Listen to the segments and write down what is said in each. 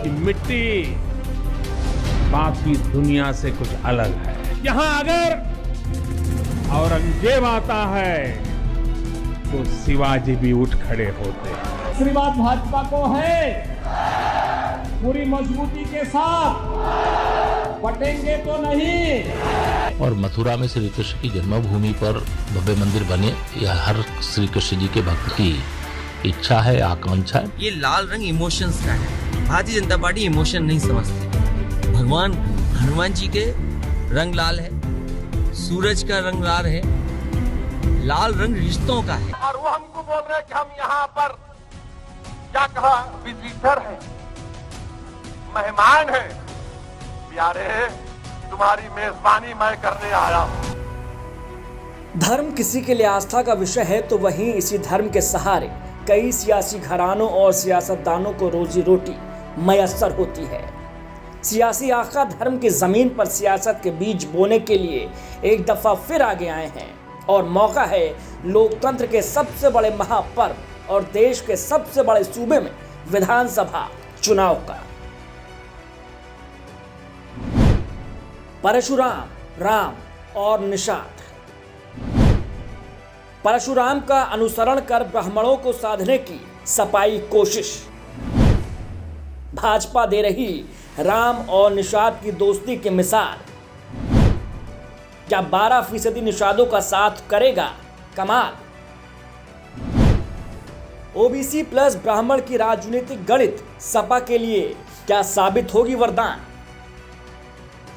की मिट्टी बाकी दुनिया से कुछ अलग है। यहाँ अगर औरंगजेब आता है तो शिवाजी भी उठ खड़े होते हैं। आशीर्वाद भाजपा को है, पूरी मजबूती के साथ पटेंगे तो नहीं। और मथुरा में श्री कृष्ण की जन्मभूमि पर भव्य मंदिर बने, यह हर श्री कृष्ण जी के भक्त की इच्छा है, आकांक्षा है। ये लाल रंग इमोशंस का है। भारतीय जनता पार्टी इमोशन नहीं समझती। भगवान हनुमान जी के रंग लाल है, सूरज का रंग लाल है, लाल रंग रिश्तों का है। और वो हमको बोल रहे हैं कि हम यहाँ पर क्या कहा, विजिटर है, मेहमान है। प्यारे, तुम्हारी मेजबानी मैं करने आया हूँ। धर्म किसी के लिए आस्था का विषय है तो वहीं इसी धर्म के सहारे कई सियासी घरानों और सियासतदानों को रोजी रोटी मयस्सर होती है। सियासी आका धर्म की जमीन पर सियासत के बीज बोने के लिए एक दफा फिर आगे आए हैं और मौका है लोकतंत्र के सबसे बड़े महापर्व और देश के सबसे बड़े सूबे में विधानसभा चुनाव का। परशुराम, राम और निषाद। परशुराम का अनुसरण कर ब्राह्मणों को साधने की सपाई कोशिश। भाजपा दे रही राम और निषाद की दोस्ती की मिसाल। क्या 12% निषादों का साथ करेगा कमाल। ओबीसी प्लस ब्राह्मण की राजनीतिक गणित सपा के लिए क्या साबित होगी वरदान।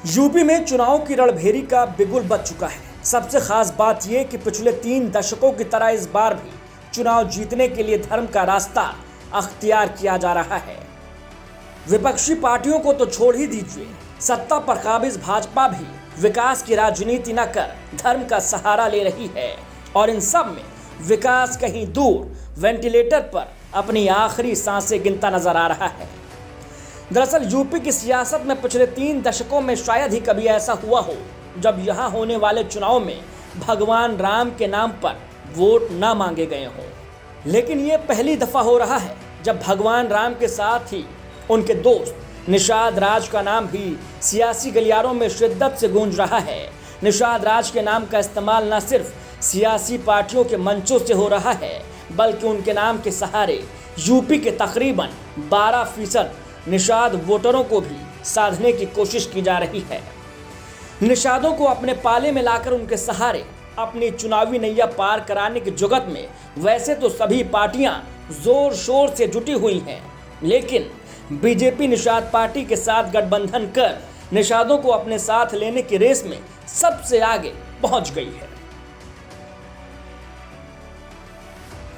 यूपी में चुनाव की रणभेरी का बिगुल बज चुका है। सबसे खास बात यह कि पिछले 3 दशकों की तरह इस बार भी चुनाव जीतने के लिए धर्म का रास्ता अख्तियार किया जा रहा है। विपक्षी पार्टियों को तो छोड़ ही दीजिए, सत्ता पर काबिज भाजपा भी विकास की राजनीति न कर धर्म का सहारा ले रही है और इन सब में विकास कहीं दूर वेंटिलेटर पर अपनी आखिरी सांसें गिनता नजर आ रहा है। दरअसल यूपी की सियासत में पिछले 3 दशकों में शायद ही कभी ऐसा हुआ हो जब यहाँ होने वाले चुनाव में भगवान राम के नाम पर वोट न मांगे गए हों। लेकिन ये पहली दफा हो रहा है जब भगवान राम के साथ ही उनके दोस्त निषाद राज का नाम भी सियासी गलियारों में शिद्दत से गूंज रहा है। निषाद राज के नाम का इस्तेमाल न सिर्फ सियासी पार्टियों के मंचों से हो रहा है बल्कि उनके नाम के सहारे यूपी के तकरीबन 12% निषाद वोटरों को भी साधने की कोशिश की जा रही है। निषादों को अपने पाले में लाकर उनके सहारे अपनी चुनावी नैया पार कराने की जुगत में वैसे तो सभी पार्टियां जोर शोर से जुटी हुई हैं, लेकिन बीजेपी निषाद पार्टी के साथ गठबंधन कर निषादों को अपने साथ लेने की रेस में सबसे आगे पहुंच गई है।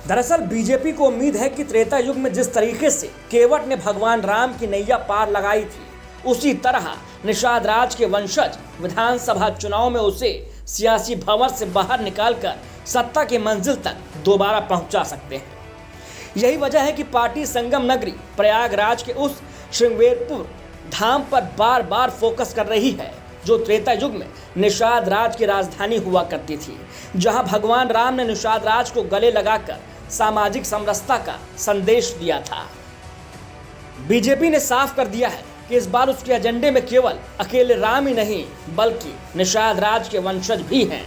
दरअसल बीजेपी को उम्मीद है कि त्रेता युग में जिस तरीके से केवट ने भगवान राम की नैया पार लगाई थी, उसी तरह निषाद राज के वंशज विधानसभा चुनाव में उसे सियासी भंवर से बाहर निकालकर सत्ता की मंजिल तक दोबारा पहुंचा सकते हैं। यही वजह है कि पार्टी संगम नगरी प्रयागराज के उस श्रृंगेरपुर धाम पर बार बार फोकस कर रही है जो त्रेता युग में निषाद राज की राजधानी हुआ करती थी, जहां भगवान राम ने निषाद राज को गले लगाकर सामाजिक समरसता का संदेश दिया था। बीजेपी ने साफ कर दिया है कि इस बार उसके एजेंडे में केवल अकेले राम ही नहीं बल्कि निषाद राज के वंशज भी हैं।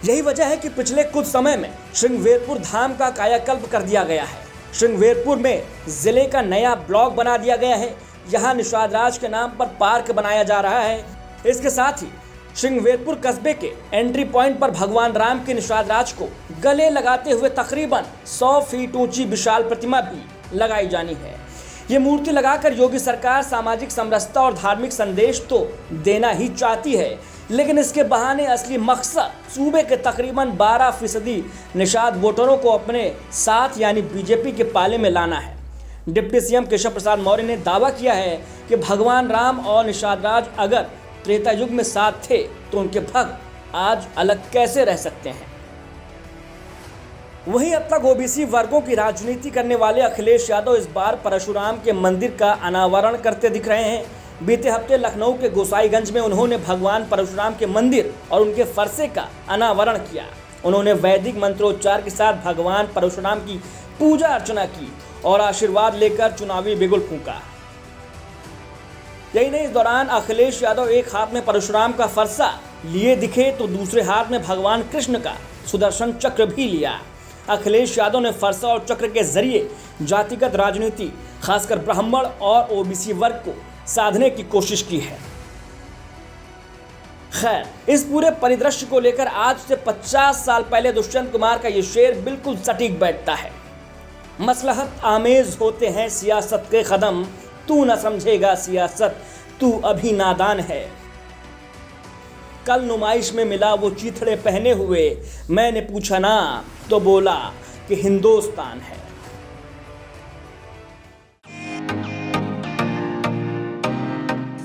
यही वजह है कि पिछले कुछ समय में श्रृंगेरपुर धाम का कायाकल्प कर दिया गया है। श्रृंगेरपुर में जिले का नया ब्लॉक बना दिया गया है। यहाँ निषाद राज के नाम पर पार्क बनाया जा रहा है। इसके साथ ही श्रृंगेरपुर कस्बे के एंट्री पॉइंट पर भगवान राम के निषाद राज को गले लगाते हुए तकरीबन 100 फीट ऊंची विशाल प्रतिमा भी लगाई जानी है। ये मूर्ति लगाकर योगी सरकार सामाजिक समरसता और धार्मिक संदेश तो देना ही चाहती है, लेकिन इसके बहाने असली मकसद सूबे के तकरीबन 12% निषाद वोटरों को अपने साथ यानी बीजेपी के पाले में लाना है। डिप्टी सीएम केशव प्रसाद मौर्य ने दावा किया है कि भगवान राम और निषाद राज अगर त्रेता युग में साथ थे तो उनके भक्त आज अलग कैसे रह सकते हैं। वहीं अब तक ओबीसी वर्गों की राजनीति करने वाले अखिलेश यादव इस बार परशुराम के मंदिर का अनावरण करते दिख रहे हैं। बीते हफ्ते लखनऊ के गोसाईगंज में उन्होंने भगवान परशुराम के मंदिर और उनके फरसे का अनावरण किया। उन्होंने वैदिक मंत्रोच्चार के साथ भगवान परशुराम की पूजा अर्चना की और आशीर्वाद लेकर चुनावी बिगुल फूंका। यही नहीं, इस दौरान अखिलेश यादव एक हाथ में परशुराम का फरसा लिए दिखे तो दूसरे हाथ में भगवान कृष्ण का सुदर्शन चक्र भी लिया। अखिलेश यादव ने फरसा और चक्र के जरिए जातिगत राजनीति, खासकर ब्राह्मण और ओबीसी वर्ग को साधने की कोशिश की है। खैर, इस पूरे परिदृश्य को लेकर आज से 50 साल पहले दुष्यंत कुमार का ये शेर बिल्कुल सटीक बैठता है। मसलहत आमेज होते हैं सियासत के कदम, तू न समझेगा सियासत, तू अभी नादान है। कल नुमाइश में मिला वो चीथड़े पहने हुए, मैंने पूछा ना तो बोला कि हिंदुस्तान है।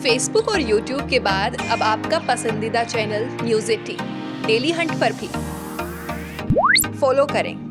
फेसबुक और यूट्यूब के बाद अब आपका पसंदीदा चैनल न्यूज़ 18 डेली हंट पर भी फॉलो करें।